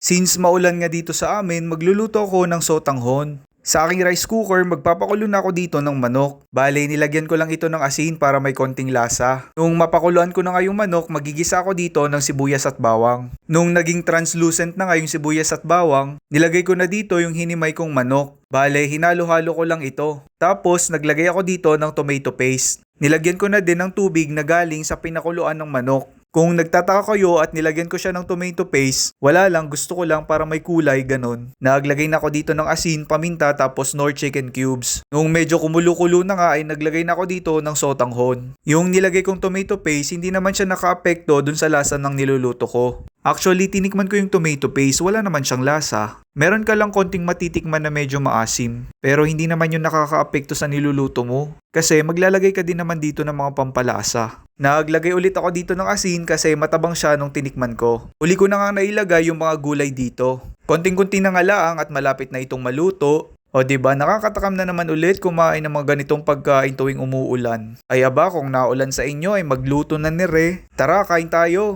Since maulan nga dito sa amin, magluluto ako ng sotanghon. Sa aking rice cooker, magpapakulo na ako dito ng manok. Bale, nilagyan ko lang ito ng asin para may konting lasa. Nung mapakuluan ko na nga yung manok, magigisa ako dito ng sibuyas at bawang. Nung naging translucent na nga yung sibuyas at bawang, nilagay ko na dito yung hinimay kong manok. Bale, hinalo-halo ko lang ito. Tapos, naglagay ako dito ng tomato paste. Nilagyan ko na din ng tubig na galing sa pinakuluan ng manok. Kung nagtataka kayo at nilagyan ko siya ng tomato paste, wala lang, gusto ko lang para may kulay, ganun. Naglagay na ako dito ng asin, paminta, tapos Knorr chicken cubes. Nung medyo kumulo-kulo na nga ay naglagay na ako dito ng sotanghon. Yung nilagay kong tomato paste, hindi naman siya naka-apekto dun sa lasa ng niluluto ko. Actually, tinikman ko yung tomato paste, wala naman siyang lasa. Meron ka lang konting matitikman na medyo maasim. Pero hindi naman yun nakaka-apekto sa niluluto mo. Kasi maglalagay ka din naman dito ng mga pampalasa. Naglagay ulit ako dito ng asin kasi matabang siya nung tinikman ko. Uli ko na nga nailagay yung mga gulay dito. Konting-kunti na nga laang at malapit na itong maluto. O diba, nakakatakam na naman ulit kumain ng mga ganitong pagkain tuwing umuulan. Ay aba, kung naulan sa inyo ay magluto na ni Re. Tara, kain tayo!